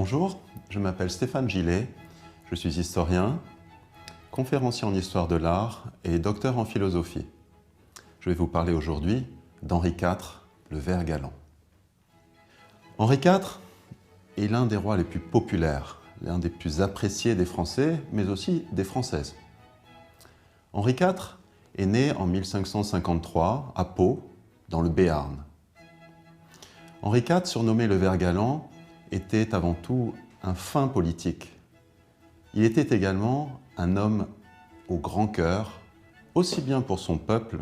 Bonjour, je m'appelle Stéphane Gillet, je suis historien, conférencier en histoire de l'art et docteur en philosophie. Je vais vous parler aujourd'hui d'Henri IV, le Vert galant. Henri IV est l'un des rois les plus populaires, l'un des plus appréciés des Français, mais aussi des Françaises. Henri IV est né en 1553 à Pau, dans le Béarn. Henri IV, surnommé le Vert galant, était avant tout un fin politique. Il était également un homme au grand cœur, aussi bien pour son peuple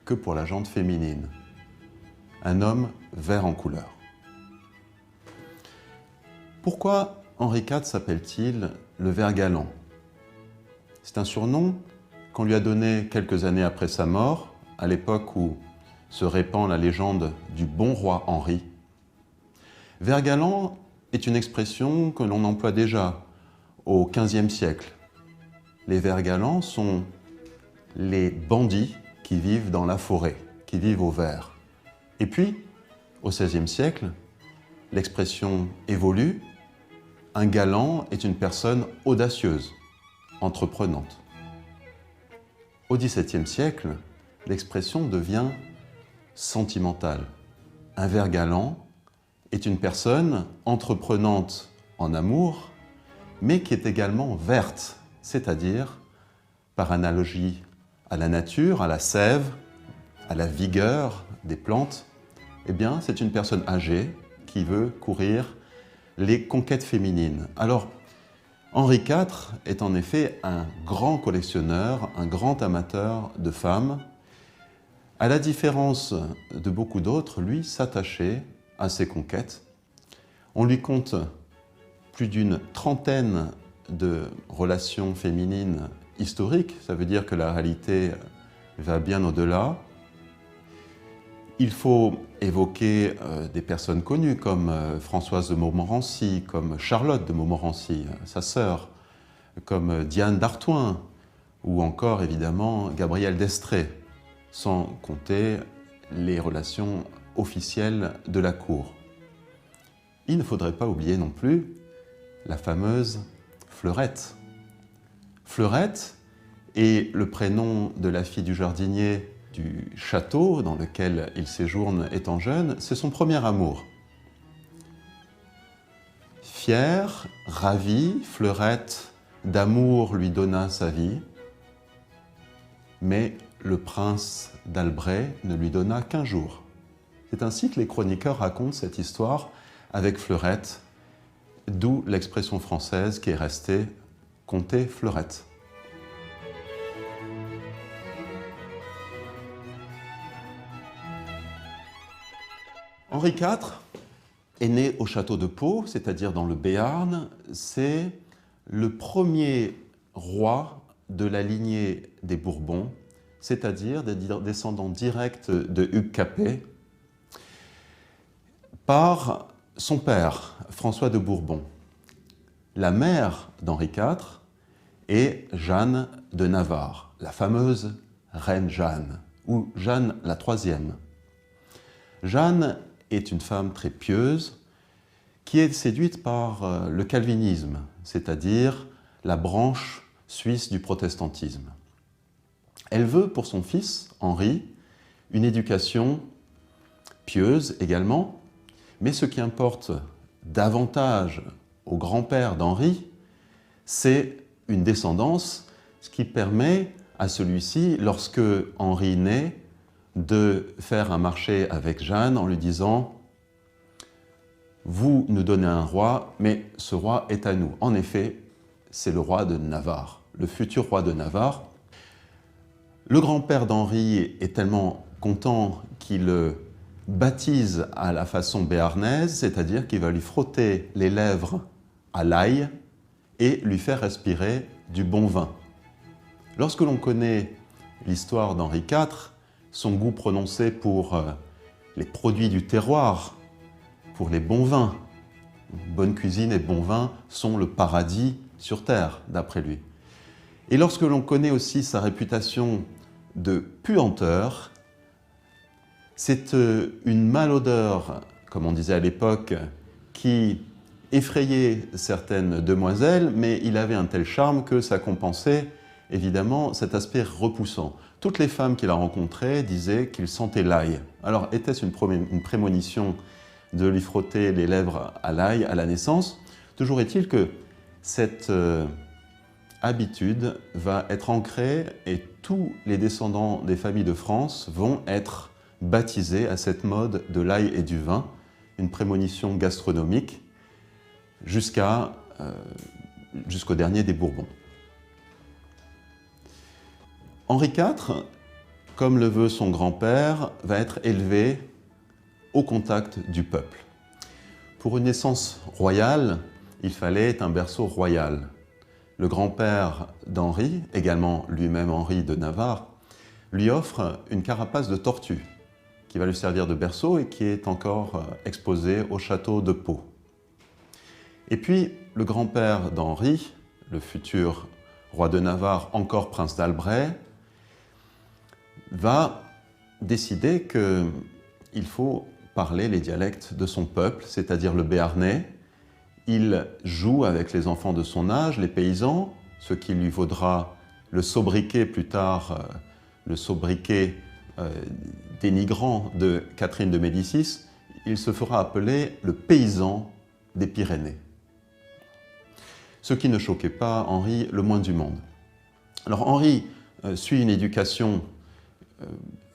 que pour la gente féminine. Un homme vert en couleur. Pourquoi Henri IV s'appelle-t-il le Vert galant? C'est un surnom qu'on lui a donné quelques années après sa mort, à l'époque où se répand la légende du bon roi Henri. Vert galant est une expression que l'on emploie déjà au XVe siècle. Les verts galants sont les bandits qui vivent dans la forêt, qui vivent au vert. Et puis, au XVIe siècle, l'expression évolue. Un galant est une personne audacieuse, entreprenante. Au XVIIe siècle, l'expression devient sentimentale. Un vert galant est une personne entreprenante en amour, mais qui est également verte, c'est-à-dire, par analogie à la nature, à la sève, à la vigueur des plantes, eh bien, c'est une personne âgée qui veut courir les conquêtes féminines. Alors, Henri IV est en effet un grand collectionneur, un grand amateur de femmes. À la différence de beaucoup d'autres, lui s'attachait à ses conquêtes. On lui compte plus d'une trentaine de relations féminines historiques, ça veut dire que la réalité va bien au-delà. Il faut évoquer des personnes connues comme Françoise de Montmorency, comme Charlotte de Montmorency, sa sœur, comme Diane d'Artois, ou encore évidemment Gabrielle d'Estrées, sans compter les relations officielle de la cour. Il ne faudrait pas oublier non plus la fameuse Fleurette. Fleurette est le prénom de la fille du jardinier du château dans lequel il séjourne étant jeune. C'est son premier amour. Fière, ravie, Fleurette d'amour lui donna sa vie, mais le prince d'Albret ne lui donna qu'un jour. C'est ainsi que les chroniqueurs racontent cette histoire avec Fleurette, d'où l'expression française qui est restée « compter Fleurette ». Henri IV est né au château de Pau, c'est-à-dire dans le Béarn. C'est le premier roi de la lignée des Bourbons, c'est-à-dire des descendants directs de Hugues Capet, par son père, François de Bourbon. La mère d'Henri IV est Jeanne de Navarre, la fameuse reine Jeanne, ou Jeanne la troisième. Jeanne est une femme très pieuse qui est séduite par le calvinisme, c'est-à-dire la branche suisse du protestantisme. Elle veut pour son fils, Henri, une éducation pieuse également, mais ce qui importe davantage au grand-père d'Henri, c'est une descendance, ce qui permet à celui-ci, lorsque Henri naît, de faire un marché avec Jeanne en lui disant « Vous nous donnez un roi, mais ce roi est à nous. » En effet, c'est le roi de Navarre, le futur roi de Navarre. Le grand-père d'Henri est tellement content qu'il le baptise à la façon béarnaise, c'est-à-dire qu'il va lui frotter les lèvres à l'ail et lui faire respirer du bon vin. Lorsque l'on connaît l'histoire d'Henri IV, son goût prononcé pour les produits du terroir, pour les bons vins, bonne cuisine et bon vin sont le paradis sur terre, d'après lui. Et lorsque l'on connaît aussi sa réputation de puanteur, c'est une malodeur, comme on disait à l'époque, qui effrayé certaines demoiselles, mais il avait un tel charme que ça compensait évidemment cet aspect repoussant. Toutes les femmes qu'il a rencontrées disaient qu'il sentait l'ail. Alors, était-ce une prémonition de lui frotter les lèvres à l'ail à la naissance? Toujours est-il que cette habitude va être ancrée et tous les descendants des familles de France vont être baptisés à cette mode de l'ail et du vin, une prémonition gastronomique, jusqu'au dernier des Bourbons. Henri IV, comme le veut son grand-père, va être élevé au contact du peuple. Pour une naissance royale, il fallait un berceau royal. Le grand-père d'Henri, également lui-même Henri de Navarre, lui offre une carapace de tortue qui va lui servir de berceau et qui est encore exposée au château de Pau. Et puis, le grand-père d'Henri, le futur roi de Navarre, encore prince d'Albret, va décider qu'il faut parler les dialectes de son peuple, c'est-à-dire le béarnais. Il joue avec les enfants de son âge, les paysans, ce qui lui vaudra le sobriquet plus tard, le sobriquet dénigrant de Catherine de Médicis. Il se fera appeler le paysan des Pyrénées. Ce qui ne choquait pas Henri le moins du monde. Alors Henri suit une éducation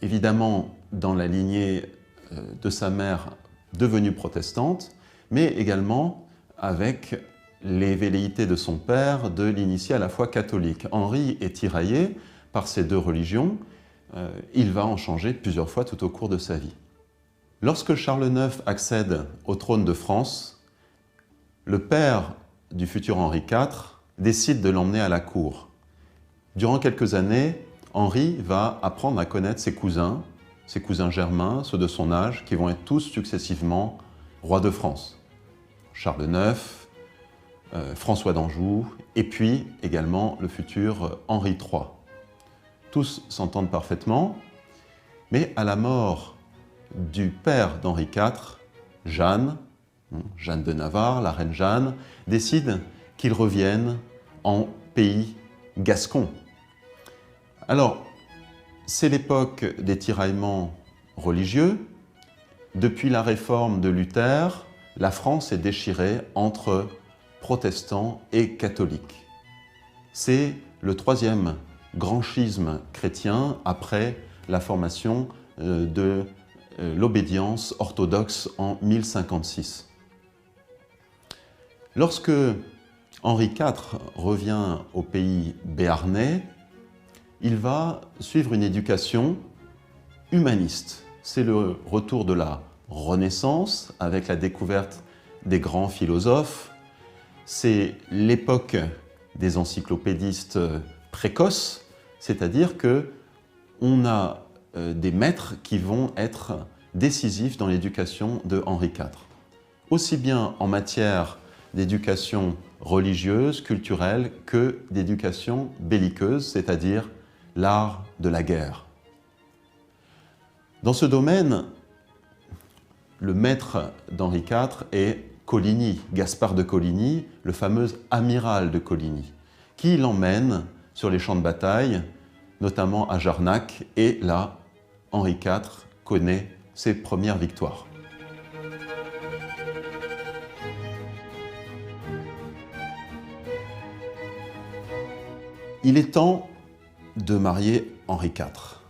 évidemment dans la lignée de sa mère devenue protestante, mais également avec les velléités de son père de l'initier à la foi catholique. Henri est tiraillé par ces deux religions, il va en changer plusieurs fois tout au cours de sa vie. Lorsque Charles IX accède au trône de France, le père du futur Henri IV décide de l'emmener à la cour. Durant quelques années, Henri va apprendre à connaître ses cousins germains, ceux de son âge, qui vont être tous successivement rois de France. Charles IX, François d'Anjou, et puis également le futur Henri III. Tous s'entendent parfaitement, mais à la mort du père d'Henri IV, Jeanne de Navarre, la reine Jeanne, décide qu'ils reviennent en pays gascon. Alors, c'est l'époque des tiraillements religieux. Depuis la réforme de Luther, la France est déchirée entre protestants et catholiques. C'est le troisième grand schisme chrétien après la formation de l'obédience orthodoxe en 1056. Lorsque Henri IV revient au pays béarnais, il va suivre une éducation humaniste. C'est le retour de la Renaissance avec la découverte des grands philosophes. C'est l'époque des encyclopédistes précoces, c'est-à-dire qu'on a des maîtres qui vont être décisifs dans l'éducation de Henri IV. Aussi bien en matière d'éducation religieuse, culturelle, que d'éducation belliqueuse, c'est-à-dire l'art de la guerre. Dans ce domaine, le maître d'Henri IV est Coligny, Gaspard de Coligny, le fameux amiral de Coligny, qui l'emmène sur les champs de bataille, notamment à Jarnac, et là, Henri IV connaît ses premières victoires. Il est temps de marier Henri IV.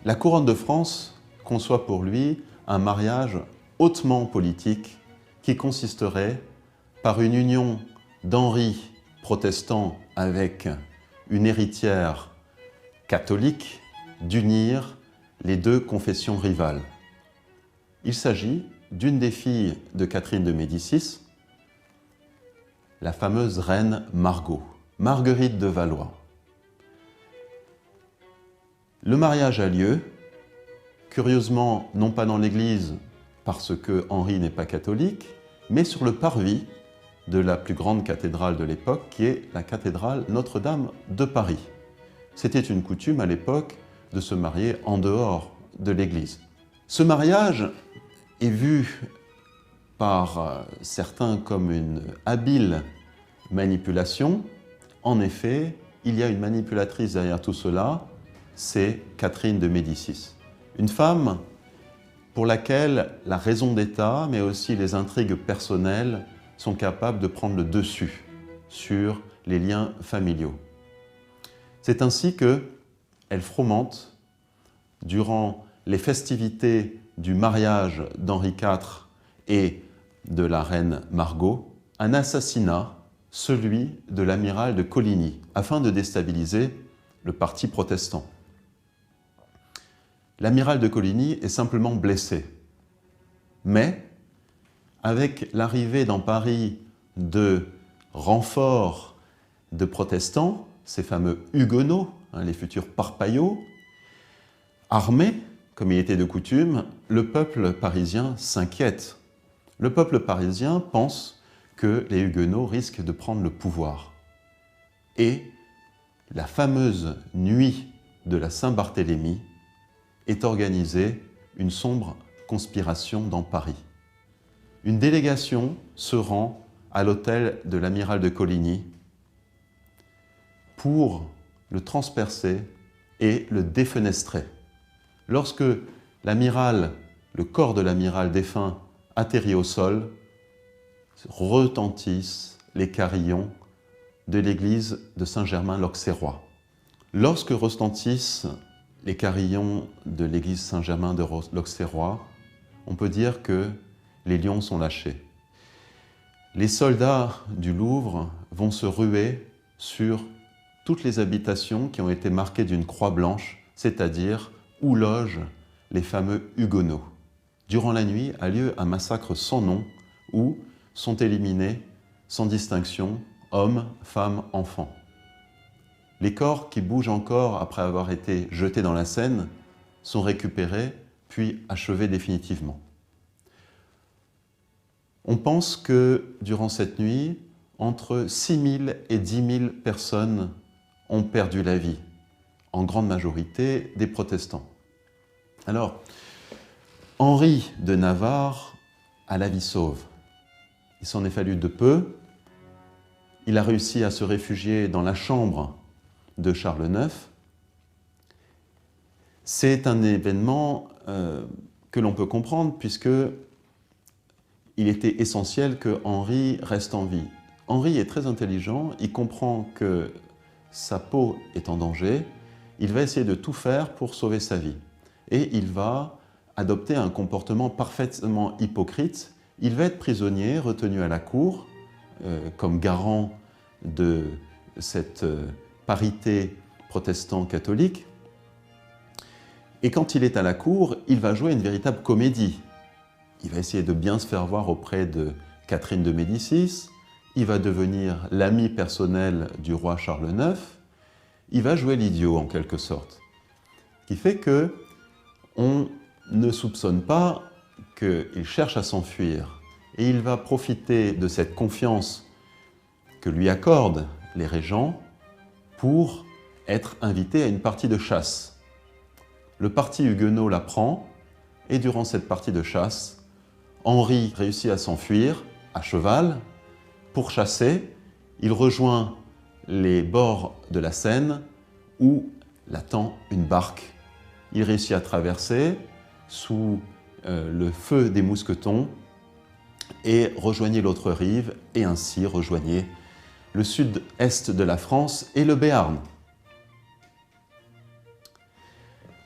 La couronne de France conçoit pour lui un mariage hautement politique qui consisterait par une union d'Henri protestant avec une héritière catholique d'unir les deux confessions rivales. Il s'agit d'une des filles de Catherine de Médicis, la fameuse reine Margot, Marguerite de Valois. Le mariage a lieu, curieusement, non pas dans l'église, parce que Henri n'est pas catholique, mais sur le parvis de la plus grande cathédrale de l'époque, qui est la cathédrale Notre-Dame de Paris. C'était une coutume à l'époque de se marier en dehors de l'église. Ce mariage est vu par certains comme une habile manipulation. En effet, il y a une manipulatrice derrière tout cela, c'est Catherine de Médicis. Une femme pour laquelle la raison d'État, mais aussi les intrigues personnelles, sont capables de prendre le dessus sur les liens familiaux. C'est ainsi qu'elle fromente, durant les festivités du mariage d'Henri IV et de la reine Margot, un assassinat, celui de l'amiral de Coligny, afin de déstabiliser le parti protestant. L'amiral de Coligny est simplement blessé. Mais, avec l'arrivée dans Paris de renforts de protestants, ces fameux huguenots, les futurs parpaillots, armés, comme il était de coutume, le peuple parisien s'inquiète. Le peuple parisien pense que les huguenots risquent de prendre le pouvoir. Et la fameuse nuit de la Saint-Barthélemy est organisée une sombre conspiration dans Paris. Une délégation se rend à l'hôtel de l'amiral de Coligny pour le transpercer et le défenestrer. Lorsque l'amiral, le corps de l'amiral défunt atterrit au sol, retentissent les carillons de l'église de Saint-Germain-l'Auxerrois. Lorsque retentissent les carillons de l'église Saint-Germain de l'Auxerrois, on peut dire que les lions sont lâchés. Les soldats du Louvre vont se ruer sur toutes les habitations qui ont été marquées d'une croix blanche, c'est-à-dire où logent les fameux huguenots. Durant la nuit a lieu un massacre sans nom où sont éliminés, sans distinction, hommes, femmes, enfants. Les corps qui bougent encore après avoir été jetés dans la Seine sont récupérés puis achevés définitivement. On pense que durant cette nuit, entre 6 000 et 10 000 personnes ont perdu la vie, en grande majorité des protestants. Alors, Henri de Navarre a la vie sauve. Il s'en est fallu de peu. Il a réussi à se réfugier dans la chambre de Charles IX. C'est un événement que l'on peut comprendre puisque il était essentiel que Henri reste en vie. Henri est très intelligent, il comprend que sa peau est en danger, il va essayer de tout faire pour sauver sa vie. Et il va adopter un comportement parfaitement hypocrite. Il va être prisonnier, retenu à la cour, comme garant de cette parité protestant-catholique. Et quand il est à la cour, il va jouer une véritable comédie. Il va essayer de bien se faire voir auprès de Catherine de Médicis, il va devenir l'ami personnel du roi Charles IX, il va jouer l'idiot en quelque sorte. Ce qui fait qu'on ne soupçonne pas qu'il cherche à s'enfuir. Et il va profiter de cette confiance que lui accordent les régents pour être invité à une partie de chasse. Le parti huguenot la prend, et durant cette partie de chasse, Henri réussit à s'enfuir à cheval. Pour chasser, il rejoint les bords de la Seine où l'attend une barque. Il réussit à traverser sous le feu des mousquetons et rejoignait l'autre rive et ainsi rejoignait le sud-est de la France et le Béarn.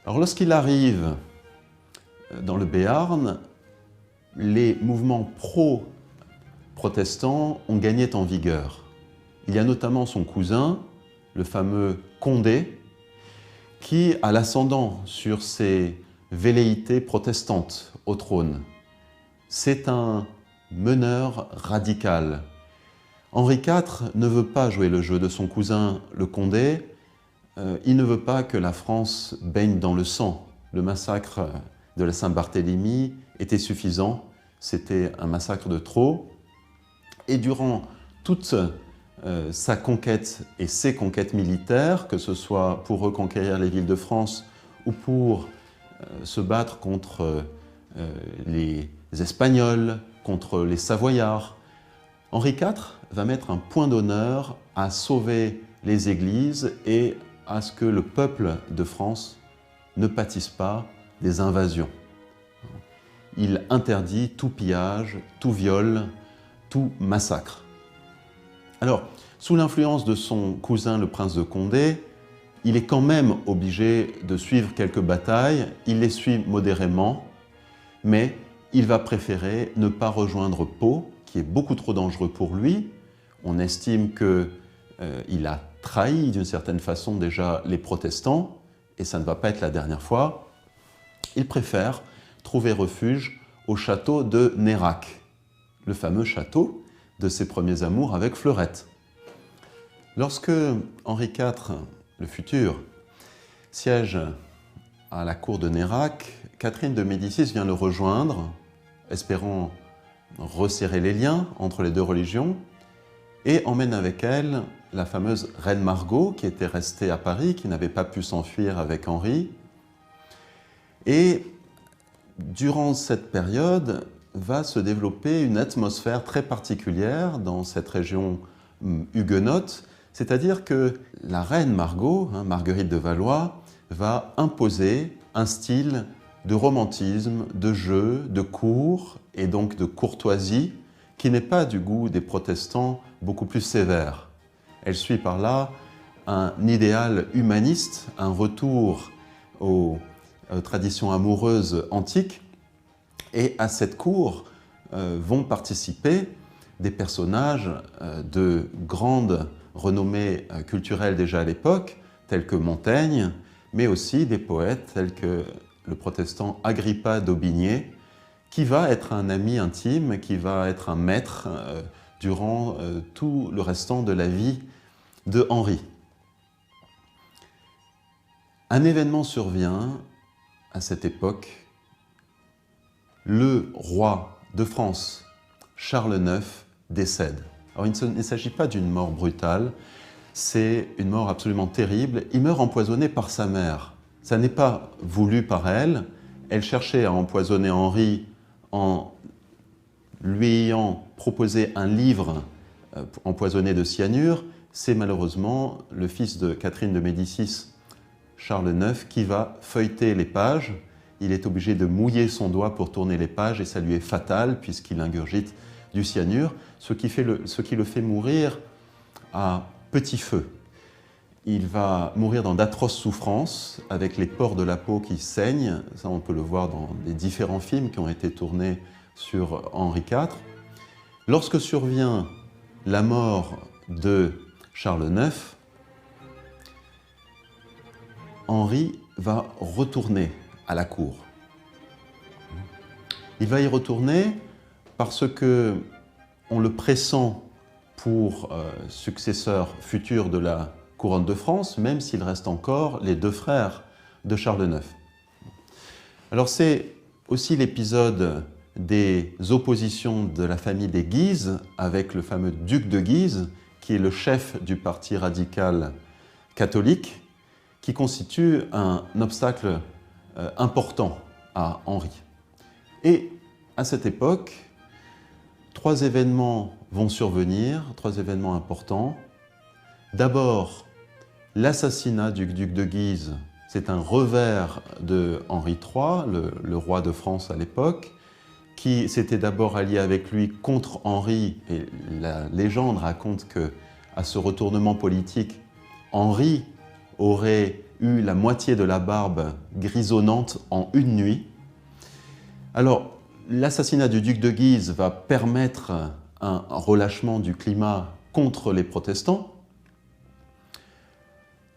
Alors lorsqu'il arrive dans le Béarn, les mouvements pro-protestants ont gagné en vigueur. Il y a notamment son cousin, le fameux Condé, qui a l'ascendant sur ces velléités protestantes au trône. C'est un meneur radical. Henri IV ne veut pas jouer le jeu de son cousin, le Condé. Il ne veut pas que la France baigne dans le sang. Le massacre de la Saint-Barthélemy était suffisant. C'était un massacre de trop. Et durant toute sa conquête et ses conquêtes militaires, que ce soit pour reconquérir les villes de France ou pour se battre contre les Espagnols, contre les Savoyards. Henri IV va mettre un point d'honneur à sauver les églises et à ce que le peuple de France ne pâtisse pas des invasions. Il interdit tout pillage, tout viol, tout massacre. Alors, sous l'influence de son cousin le prince de Condé, il est quand même obligé de suivre quelques batailles, il les suit modérément, mais il va préférer ne pas rejoindre Pau, qui est beaucoup trop dangereux pour lui. On estime qu'il a trahi d'une certaine façon déjà les protestants, et ça ne va pas être la dernière fois. Il préfère trouver refuge au château de Nérac, le fameux château de ses premiers amours avec Fleurette. Lorsque Henri IV, le futur, siège à la cour de Nérac, Catherine de Médicis vient le rejoindre, espérant resserrer les liens entre les deux religions, et emmène avec elle la fameuse reine Margot, qui était restée à Paris, qui n'avait pas pu s'enfuir avec Henri. Et durant cette période, va se développer une atmosphère très particulière dans cette région huguenote, c'est-à-dire que la reine Margot, Marguerite de Valois, va imposer un style de romantisme, de jeu, de cour et donc de courtoisie qui n'est pas du goût des protestants beaucoup plus sévères. Elle suit par là un idéal humaniste, un retour aux traditions amoureuses antiques, et à cette cour vont participer des personnages de grande renommée culturelle déjà à l'époque, tels que Montaigne, mais aussi des poètes tels que le protestant Agrippa d'Aubigné, qui va être un ami intime, qui va être un maître durant tout le restant de la vie de Henri. Un événement survient à cette époque. Le roi de France, Charles IX, décède. Alors il ne s'agit pas d'une mort brutale, c'est une mort absolument terrible. Il meurt empoisonné par sa mère. Ça n'est pas voulu par elle. Elle cherchait à empoisonner Henri en lui ayant proposé un livre empoisonné de cyanure. C'est malheureusement le fils de Catherine de Médicis, Charles IX, qui va feuilleter les pages. Il est obligé de mouiller son doigt pour tourner les pages et ça lui est fatal puisqu'il ingurgite du cyanure, ce qui le fait mourir à petit feu. Il va mourir dans d'atroces souffrances, avec les pores de la peau qui saignent. Ça, on peut le voir dans les différents films qui ont été tournés sur Henri IV. Lorsque survient la mort de Charles IX, Henri va retourner à la cour. Il va y retourner parce que on le pressent pour successeur futur de la couronne de France, même s'il reste encore les deux frères de Charles IX. Alors c'est aussi l'épisode des oppositions de la famille des Guise avec le fameux duc de Guise, qui est le chef du parti radical catholique, qui constitue un obstacle important à Henri. Et à cette époque, trois événements vont survenir, trois événements importants. D'abord, l'assassinat du duc de Guise, c'est un revers de Henri III, le roi de France à l'époque, qui s'était d'abord allié avec lui contre Henri, et la légende raconte qu'à ce retournement politique, Henri aurait eu la moitié de la barbe grisonnante en une nuit. Alors, l'assassinat du duc de Guise va permettre un relâchement du climat contre les protestants.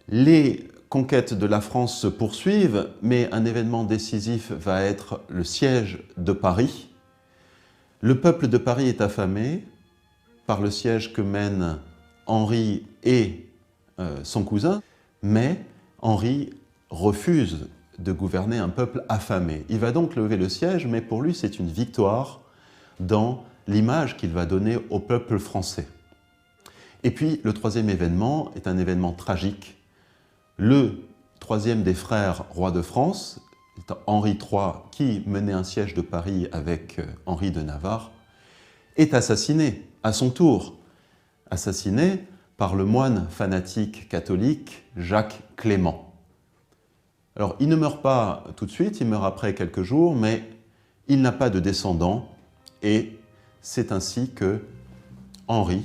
Les conquêtes de la France se poursuivent, mais un événement décisif va être le siège de Paris. Le peuple de Paris est affamé par le siège que mènent Henri et son cousin, mais Henri refuse de gouverner un peuple affamé. Il va donc lever le siège, mais pour lui c'est une victoire dans l'image qu'il va donner au peuple français. Et puis le troisième événement est un événement tragique. Le troisième des frères rois de France, Henri III, qui menait un siège de Paris avec Henri de Navarre, est assassiné à son tour, assassiné par le moine fanatique catholique Jacques Clément. Alors, il ne meurt pas tout de suite, il meurt après quelques jours, mais il n'a pas de descendants, et c'est ainsi que Henri,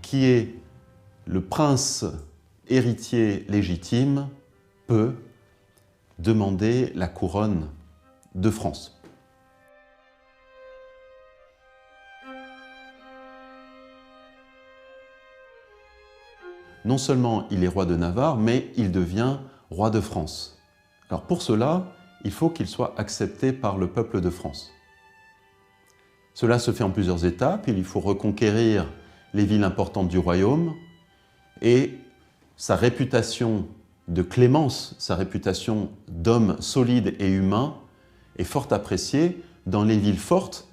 qui est le prince héritier légitime, peut demander la couronne de France. Non seulement il est roi de Navarre, mais il devient roi de France. Alors pour cela, il faut qu'il soit accepté par le peuple de France. Cela se fait en plusieurs étapes. Il faut reconquérir les villes importantes du royaume, et sa réputation de clémence, sa réputation d'homme solide et humain est fort appréciée dans les villes fortes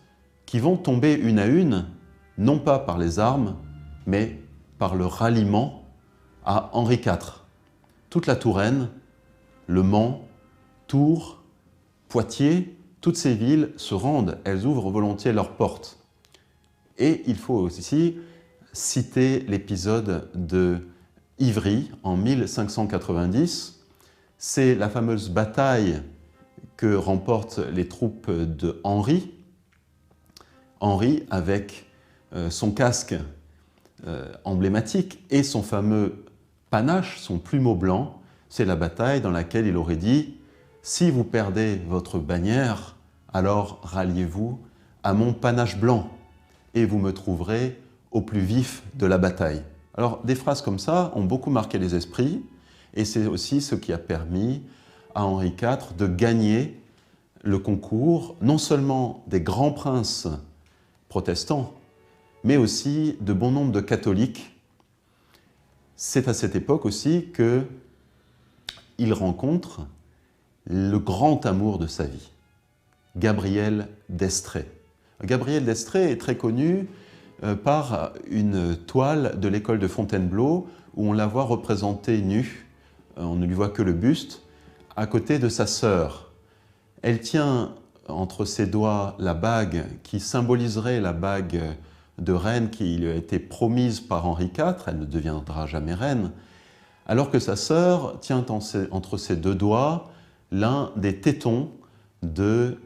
qui vont tomber une à une, non pas par les armes, mais par le ralliement à Henri IV. Toute la Touraine, Le Mans, Tours, Poitiers, toutes ces villes se rendent, elles ouvrent volontiers leurs portes. Et il faut aussi citer l'épisode de Ivry en 1590. C'est la fameuse bataille que remportent les troupes de Henri. Henri, avec son casque emblématique et son fameux panache, son plumeau blanc, c'est la bataille dans laquelle il aurait dit « Si vous perdez votre bannière, alors ralliez-vous à mon panache blanc et vous me trouverez au plus vif de la bataille. » Alors, des phrases comme ça ont beaucoup marqué les esprits, et c'est aussi ce qui a permis à Henri IV de gagner le concours, non seulement des grands princes protestants, mais aussi de bon nombre de catholiques. C'est à cette époque aussi qu'il rencontre le grand amour de sa vie, Gabrielle d'Estrées. Gabrielle d'Estrées est très connue par une toile de l'école de Fontainebleau où on la voit représentée nue, on ne lui voit que le buste, à côté de sa sœur. Elle tient entre ses doigts la bague qui symboliserait la bague de reine qui lui a été promise par Henri IV, elle ne deviendra jamais reine, alors que sa sœur tient entre ses deux doigts l'un des tétons de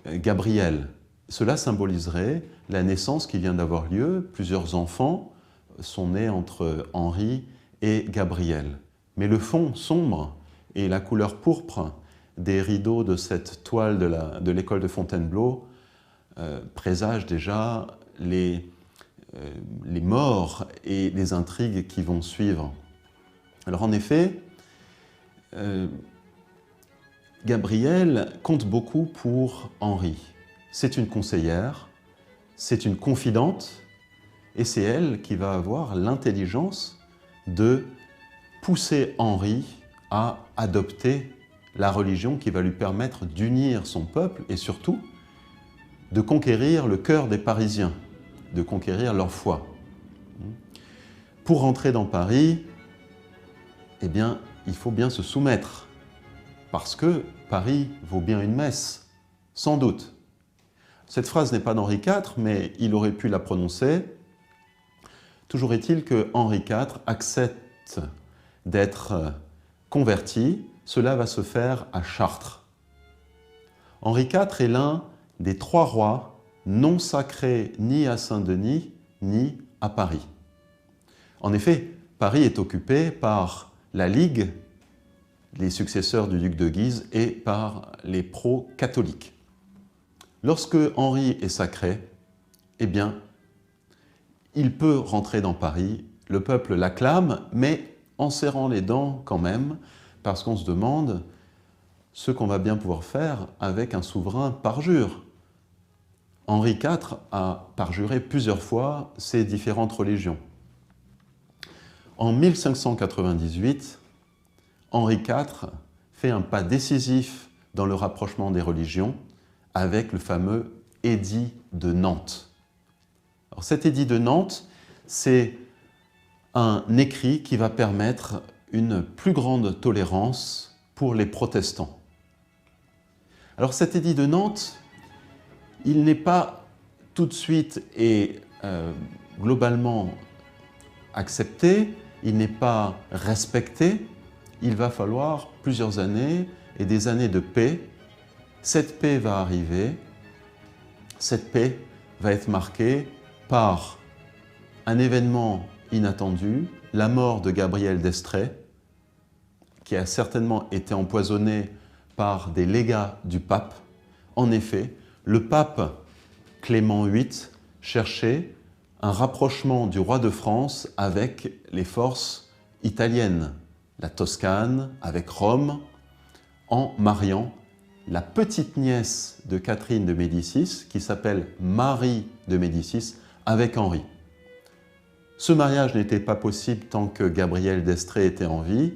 Gabrielle. Cela symboliserait la naissance qui vient d'avoir lieu. Plusieurs enfants sont nés entre Henri et Gabrielle. Mais le fond sombre et la couleur pourpre des rideaux de cette toile de l'école de Fontainebleau présagent déjà les morts et les intrigues qui vont suivre. Alors en effet, Gabrielle compte beaucoup pour Henri. C'est une conseillère, c'est une confidente, et c'est elle qui va avoir l'intelligence de pousser Henri à adopter la religion qui va lui permettre d'unir son peuple et surtout de conquérir le cœur des Parisiens, de conquérir leur foi. Pour rentrer dans Paris, eh bien, il faut bien se soumettre, parce que Paris vaut bien une messe, sans doute. Cette phrase n'est pas d'Henri IV, mais il aurait pu la prononcer. Toujours est-il que Henri IV accepte d'être converti. Cela va se faire à Chartres. Henri IV est l'un des 3 rois non sacrés ni à Saint-Denis ni à Paris. En effet, Paris est occupé par la Ligue, les successeurs du duc de Guise, et par les pro-catholiques. Lorsque Henri est sacré, eh bien, il peut rentrer dans Paris, le peuple l'acclame, mais en serrant les dents quand même, parce qu'on se demande ce qu'on va bien pouvoir faire avec un souverain parjure. Henri IV a parjuré plusieurs fois ces différentes religions. En 1598, Henri IV fait un pas décisif dans le rapprochement des religions avec le fameux édit de Nantes. Alors, cet édit de Nantes, c'est un écrit qui va permettre une plus grande tolérance pour les protestants. Alors cet édit de Nantes, il n'est pas tout de suite est globalement accepté, il n'est pas respecté, il va falloir plusieurs années et des années de paix. Cette paix va arriver, cette paix va être marquée par un événement inattendu, la mort de Gabriel d'Estrées, qui a certainement été empoisonné par des légats du pape. En effet, le pape Clément VIII cherchait un rapprochement du roi de France avec les forces italiennes, la Toscane, avec Rome, en mariant la petite nièce de Catherine de Médicis, qui s'appelle Marie de Médicis, avec Henri. Ce mariage n'était pas possible tant que Gabriel d'Estrées était en vie.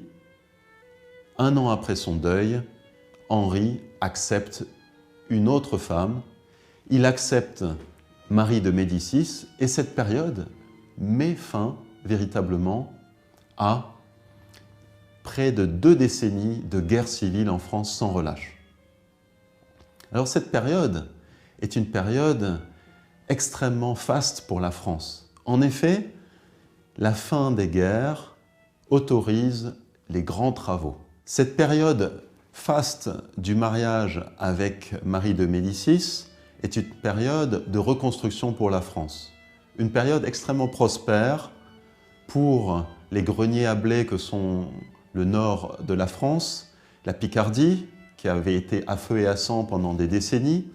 Un an après son deuil, Henri accepte une autre femme. Il accepte Marie de Médicis et cette période met fin véritablement à près de 2 décennies de guerre civile en France sans relâche. Alors cette période est une période extrêmement faste pour la France. En effet, la fin des guerres autorise les grands travaux. Cette période faste du mariage avec Marie de Médicis est une période de reconstruction pour la France. Une période extrêmement prospère pour les greniers à blé que sont le nord de la France, la Picardie, qui avait été à feu et à sang pendant des décennies.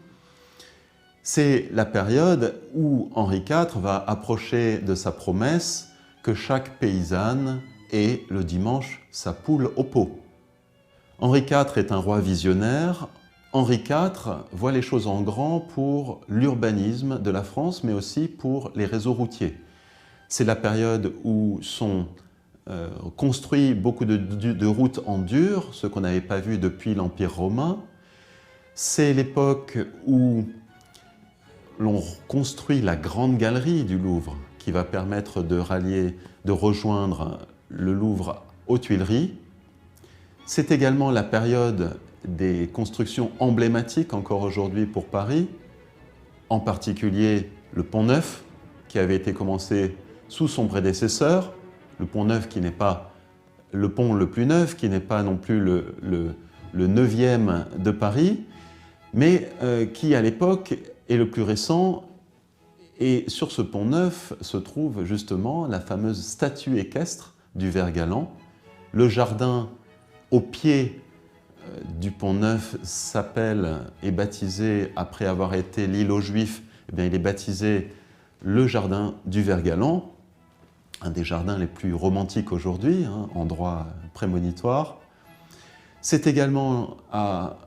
C'est la période où Henri IV va approcher de sa promesse que chaque paysanne ait le dimanche sa poule au pot. Henri IV est un roi visionnaire. Henri IV voit les choses en grand pour l'urbanisme de la France, mais aussi pour les réseaux routiers. C'est la période où sont construits beaucoup de routes en dur, ce qu'on n'avait pas vu depuis l'Empire romain. C'est l'époque où l'on construit la grande galerie du Louvre, qui va permettre de rejoindre le Louvre aux Tuileries. C'est également la période des constructions emblématiques encore aujourd'hui pour Paris, en particulier le Pont-Neuf, qui avait été commencé sous son prédécesseur, le Pont-Neuf qui n'est pas le pont le plus neuf, qui n'est pas non plus le 9e de Paris, mais qui à l'époque est le plus récent. Et sur ce Pont-Neuf se trouve justement la fameuse statue équestre du ver galant. Le jardin au pied du Pont-Neuf est baptisé, après avoir été l'île aux Juifs, il est baptisé le jardin du ver galant, un des jardins les plus romantiques aujourd'hui, endroit prémonitoire. C'est également à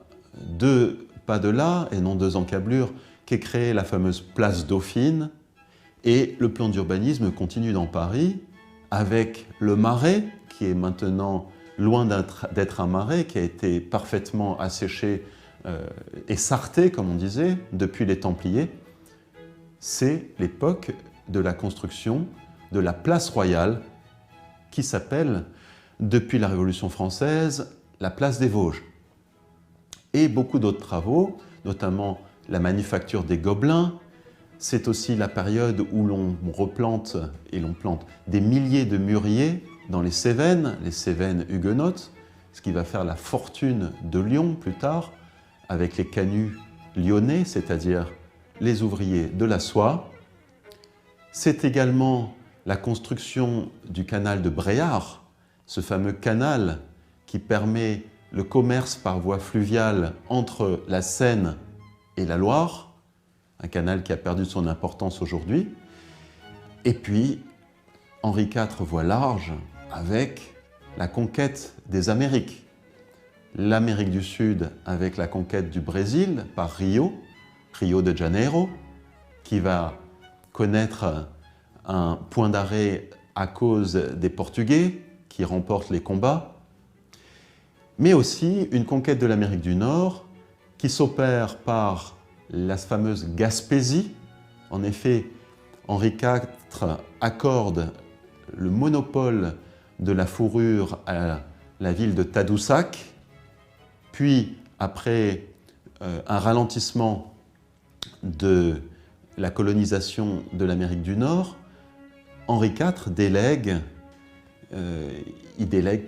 2 pas de là, et non 2 encablures, qu'est créée la fameuse place Dauphine, et le plan d'urbanisme continue dans Paris, avec le Marais, qui est maintenant loin d'être un marais, qui a été parfaitement asséché et sarté, comme on disait, depuis les Templiers. C'est l'époque de la construction de la place royale, qui s'appelle, depuis la Révolution française, la place des Vosges. Et beaucoup d'autres travaux, notamment la manufacture des Gobelins. C'est aussi la période où l'on replante et l'on plante des milliers de mûriers dans les Cévennes huguenotes, ce qui va faire la fortune de Lyon plus tard, avec les canuts lyonnais, c'est-à-dire les ouvriers de la soie. C'est également la construction du canal de Bréart, ce fameux canal qui permet le commerce par voie fluviale entre la Seine et la Loire, un canal qui a perdu son importance aujourd'hui. Et puis, Henri IV voit large avec la conquête des Amériques. L'Amérique du Sud avec la conquête du Brésil par Rio de Janeiro, qui va connaître un point d'arrêt à cause des Portugais qui remportent les combats, mais aussi une conquête de l'Amérique du Nord qui s'opère par la fameuse Gaspésie. En effet, Henri IV accorde le monopole de la fourrure à la ville de Tadoussac, puis après un ralentissement de la colonisation de l'Amérique du Nord, Henri IV délègue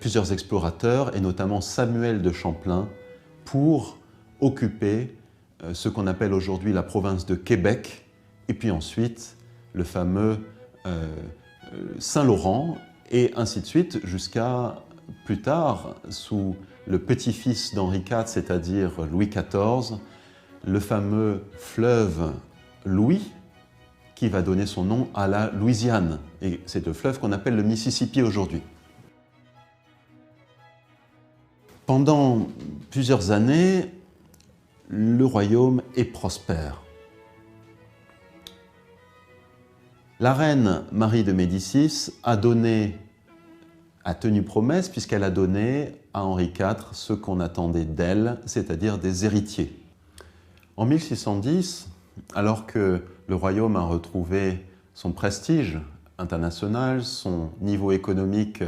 plusieurs explorateurs, et notamment Samuel de Champlain, pour occuper ce qu'on appelle aujourd'hui la province de Québec, et puis ensuite le fameux Saint-Laurent, et ainsi de suite, jusqu'à plus tard, sous le petit-fils d'Henri IV, c'est-à-dire Louis XIV, le fameux fleuve Louis, qui va donner son nom à la Louisiane. Et c'est le fleuve qu'on appelle le Mississippi aujourd'hui. Pendant plusieurs années, le royaume est prospère. La reine Marie de Médicis a tenu promesse puisqu'elle a donné à Henri IV ce qu'on attendait d'elle, c'est-à-dire des héritiers. En 1610, alors que le royaume a retrouvé son prestige international, son niveau économique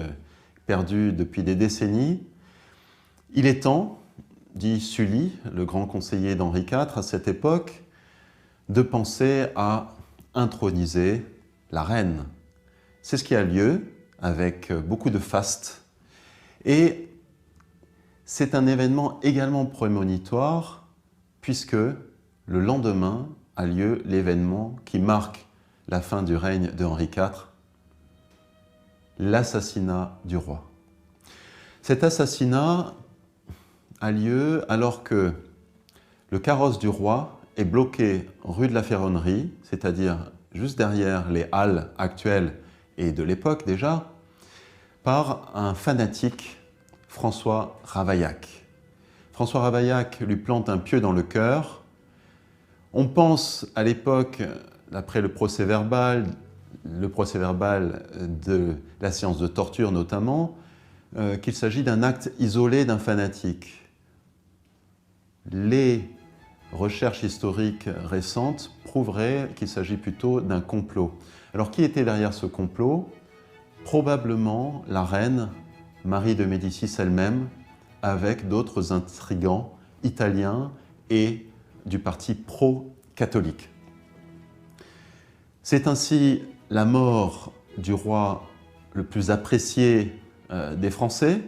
perdu depuis des décennies, il est temps, dit Sully, le grand conseiller d'Henri IV à cette époque, de penser à introniser la reine. C'est ce qui a lieu avec beaucoup de fastes. Et c'est un événement également prémonitoire puisque le lendemain a lieu l'événement qui marque la fin du règne de Henri IV, l'assassinat du roi. Cet assassinat a lieu alors que le carrosse du roi est bloqué rue de la Ferronnerie, c'est-à-dire juste derrière les halles actuelles et de l'époque déjà, par un fanatique, François Ravaillac. François Ravaillac lui plante un pieu dans le cœur. On pense à l'époque, d'après le procès-verbal de la séance de torture notamment, qu'il s'agit d'un acte isolé d'un fanatique. Les recherches historiques récentes prouveraient qu'il s'agit plutôt d'un complot. Alors qui était derrière ce complot? Probablement la reine Marie de Médicis elle-même, avec d'autres intrigants italiens et du parti pro-catholique. C'est ainsi la mort du roi le plus apprécié des Français.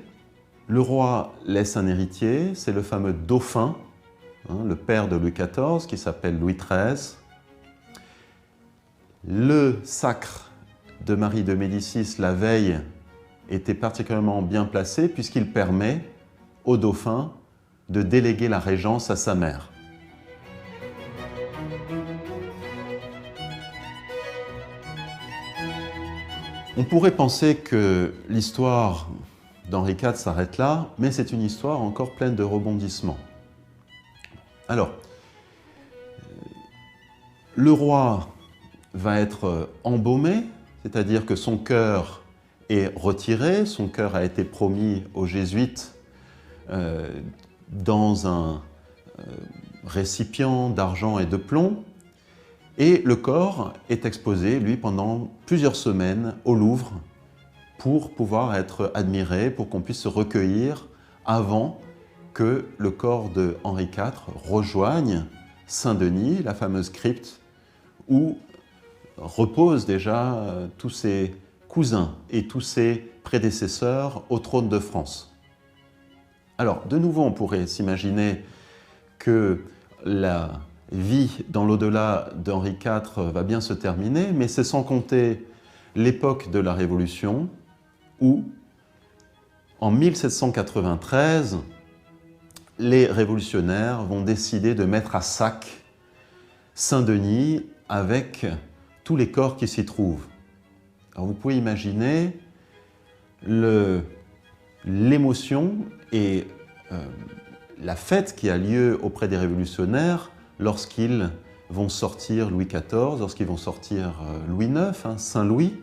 Le roi laisse un héritier, c'est le fameux dauphin, le père de Louis XIV, qui s'appelle Louis XIII. Le sacre de Marie de Médicis, la veille, était particulièrement bien placé puisqu'il permet au dauphin de déléguer la régence à sa mère. On pourrait penser que l'histoire d'Henri IV s'arrête là, mais c'est une histoire encore pleine de rebondissements. Alors, le roi va être embaumé, c'est-à-dire que son cœur est retiré, son cœur a été promis aux jésuites dans un récipient d'argent et de plomb, et le corps est exposé, lui, pendant plusieurs semaines au Louvre pour pouvoir être admiré, pour qu'on puisse se recueillir avant que le corps de Henri IV rejoigne Saint-Denis, la fameuse crypte où reposent déjà tous ses cousins et tous ses prédécesseurs au trône de France. Alors, de nouveau, on pourrait s'imaginer que la vie dans l'au-delà d'Henri IV va bien se terminer, mais c'est sans compter l'époque de la Révolution où, en 1793, les révolutionnaires vont décider de mettre à sac Saint-Denis avec tous les corps qui s'y trouvent. Alors vous pouvez imaginer l'émotion et la fête qui a lieu auprès des révolutionnaires lorsqu'ils vont sortir Louis XIV, lorsqu'ils vont sortir Louis IX, Saint-Louis,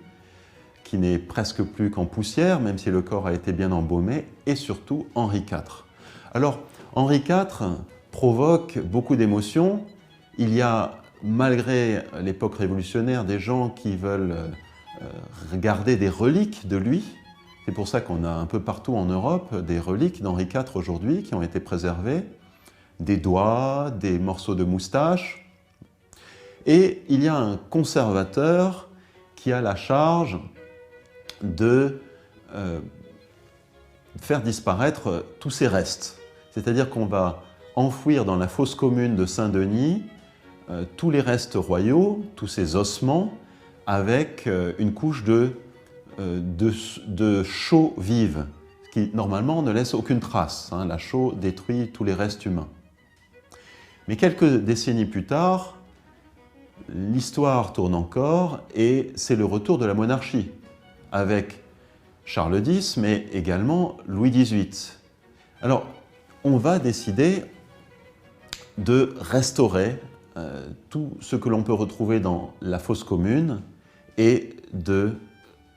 qui n'est presque plus qu'en poussière, même si le corps a été bien embaumé, et surtout Henri IV. Alors, Henri IV provoque beaucoup d'émotions. Il y a, malgré l'époque révolutionnaire, des gens qui veulent garder des reliques de lui. C'est pour ça qu'on a un peu partout en Europe des reliques d'Henri IV aujourd'hui qui ont été préservées, des doigts, des morceaux de moustache. Et il y a un conservateur qui a la charge de faire disparaître tous ces restes. C'est-à-dire qu'on va enfouir dans la fosse commune de Saint-Denis tous les restes royaux, tous ces ossements, avec une couche de chaux vive, qui normalement ne laisse aucune trace. Hein. La chaux détruit tous les restes humains. Mais quelques décennies plus tard, l'histoire tourne encore et c'est le retour de la monarchie, avec Charles X, mais également Louis XVIII. Alors, on va décider de restaurer tout ce que l'on peut retrouver dans la fosse commune et de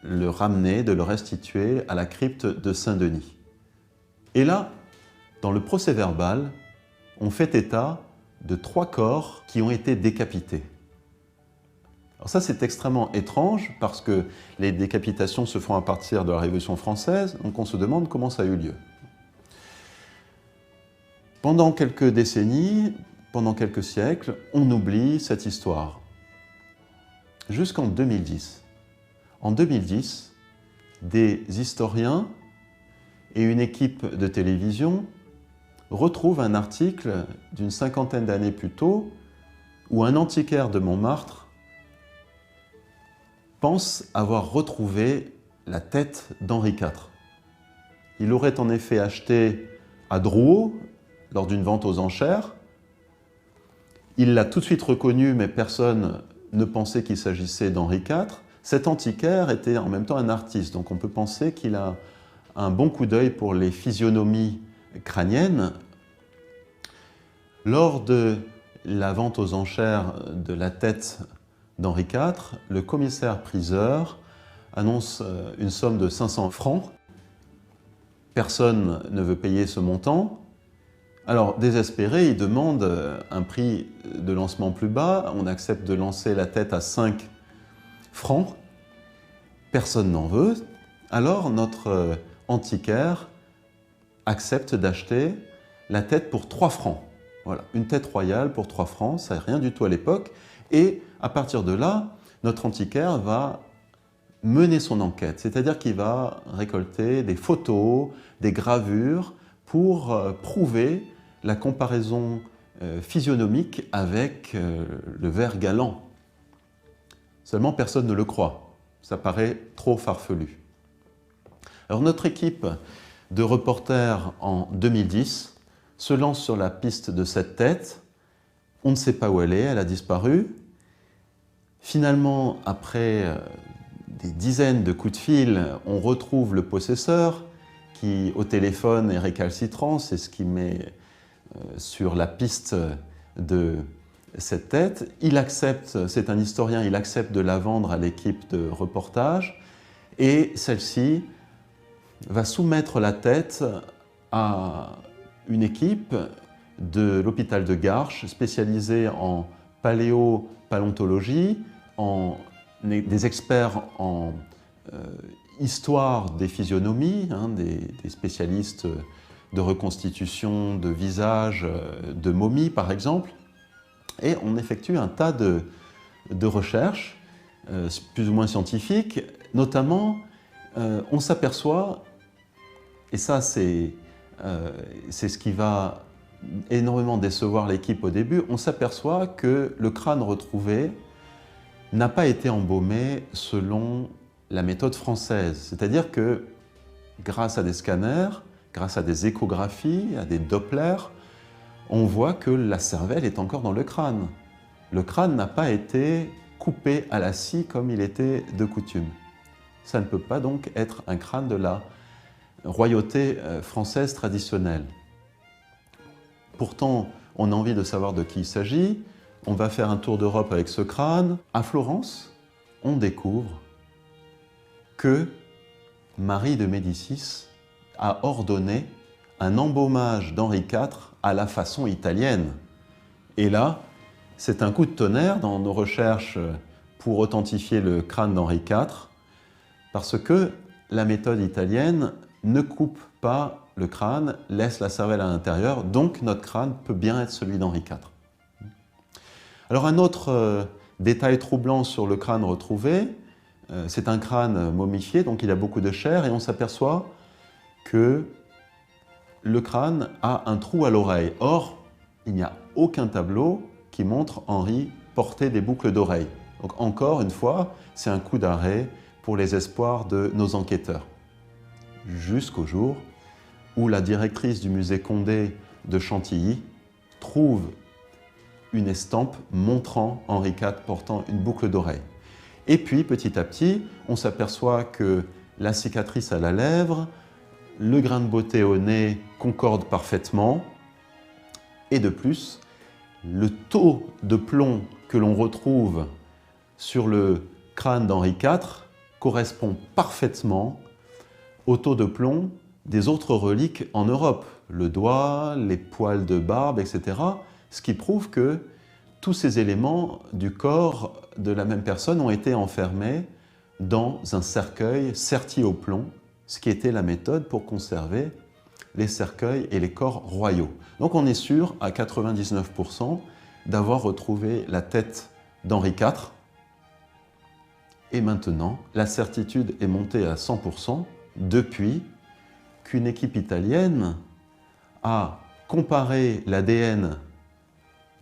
le ramener, de le restituer à la crypte de Saint-Denis. Et là, dans le procès-verbal, on fait état de 3 corps qui ont été décapités. Alors ça, c'est extrêmement étrange parce que les décapitations se font à partir de la Révolution française, donc on se demande comment ça a eu lieu. Pendant quelques décennies, pendant quelques siècles, on oublie cette histoire. Jusqu'en 2010. En 2010, des historiens et une équipe de télévision retrouvent un article d'une 50aine d'années plus tôt où un antiquaire de Montmartre pense avoir retrouvé la tête d'Henri IV. Il aurait en effet acheté à Drouot lors d'une vente aux enchères. Il l'a tout de suite reconnu, mais personne ne pensait qu'il s'agissait d'Henri IV. Cet antiquaire était en même temps un artiste, donc on peut penser qu'il a un bon coup d'œil pour les physionomies crâniennes. Lors de la vente aux enchères de la tête d'Henri IV, le commissaire-priseur annonce une somme de 500 francs. Personne ne veut payer ce montant. Alors, désespéré, il demande un prix de lancement plus bas. On accepte de lancer la tête à 5 francs. Personne n'en veut. Alors, notre antiquaire accepte d'acheter la tête pour 3 francs. Voilà, une tête royale pour 3 francs, ça n'est rien du tout à l'époque. Et à partir de là, notre antiquaire va mener son enquête, c'est-à-dire qu'il va récolter des photos, des gravures pour prouver la comparaison physionomique avec le ver galant. Seulement, personne ne le croit. Ça paraît trop farfelu. Alors notre équipe de reporters en 2010 se lance sur la piste de cette tête. On ne sait pas où elle a disparu. Finalement, après des dizaines de coups de fil, on retrouve le possesseur qui, au téléphone, est récalcitrant. C'est ce qui met sur la piste de cette tête. Il accepte, c'est un historien, il accepte de la vendre à l'équipe de reportage et celle-ci va soumettre la tête à une équipe de l'hôpital de Garches spécialisée en paléopaléontologie, des experts en histoire des physionomies, des spécialistes de reconstitution de visages, de momies par exemple. Et on effectue un tas de recherches, plus ou moins scientifiques, notamment on s'aperçoit, et ça c'est ce qui va énormément décevoir l'équipe au début, on s'aperçoit que le crâne retrouvé n'a pas été embaumé selon la méthode française. C'est-à-dire que grâce à des scanners, grâce à des échographies, à des Dopplers, on voit que la cervelle est encore dans le crâne. Le crâne n'a pas été coupé à la scie comme il était de coutume. Ça ne peut pas donc être un crâne de la royauté française traditionnelle. Pourtant, on a envie de savoir de qui il s'agit. On va faire un tour d'Europe avec ce crâne. À Florence, on découvre que Marie de Médicis a ordonné un embaumage d'Henri IV à la façon italienne. Et là, c'est un coup de tonnerre dans nos recherches pour authentifier le crâne d'Henri IV, parce que la méthode italienne ne coupe pas le crâne, laisse la cervelle à l'intérieur, donc notre crâne peut bien être celui d'Henri IV. Alors un autre détail troublant sur le crâne retrouvé, c'est un crâne momifié, donc il a beaucoup de chair, et on s'aperçoit que le crâne a un trou à l'oreille. Or, il n'y a aucun tableau qui montre Henri porter des boucles d'oreilles. Donc encore une fois, c'est un coup d'arrêt pour les espoirs de nos enquêteurs. Jusqu'au jour où la directrice du musée Condé de Chantilly trouve une estampe montrant Henri IV portant une boucle d'oreille. Et puis, petit à petit, on s'aperçoit que la cicatrice à la lèvre, le grain de beauté au nez concorde parfaitement, et de plus, le taux de plomb que l'on retrouve sur le crâne d'Henri IV correspond parfaitement au taux de plomb des autres reliques en Europe, le doigt, les poils de barbe, etc. Ce qui prouve que tous ces éléments du corps de la même personne ont été enfermés dans un cercueil serti au plomb, ce qui était la méthode pour conserver les cercueils et les corps royaux. Donc on est sûr à 99% d'avoir retrouvé la tête d'Henri IV. Et maintenant, la certitude est montée à 100% depuis qu'une équipe italienne a comparé l'ADN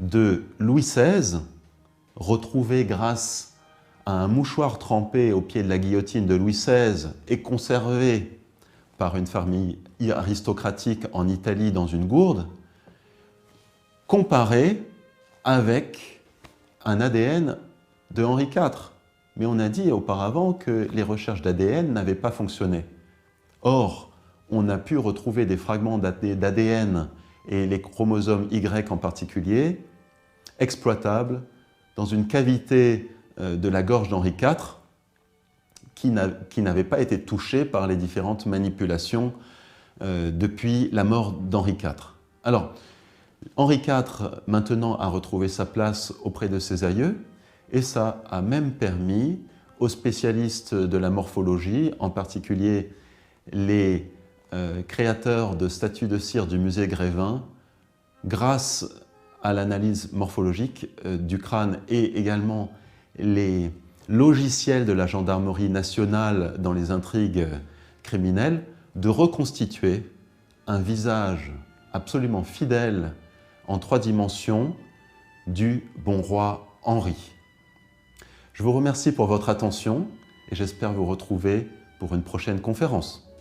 de Louis XVI, retrouvé grâce à un mouchoir trempé au pied de la guillotine de Louis XVI et conservé par une famille aristocratique en Italie dans une gourde, comparé avec un ADN de Henri IV. Mais on a dit auparavant que les recherches d'ADN n'avaient pas fonctionné. Or, on a pu retrouver des fragments d'ADN et les chromosomes Y en particulier, exploitables dans une cavité de la gorge d'Henri IV qui n'avait pas été touchée par les différentes manipulations depuis la mort d'Henri IV. Alors, Henri IV maintenant a retrouvé sa place auprès de ses aïeux et ça a même permis aux spécialistes de la morphologie, en particulier les créateurs de statues de cire du musée Grévin, grâce à l'analyse morphologique du crâne et également les logiciels de la gendarmerie nationale dans les intrigues criminelles, de reconstituer un visage absolument fidèle en 3 dimensions du bon roi Henri. Je vous remercie pour votre attention et j'espère vous retrouver pour une prochaine conférence.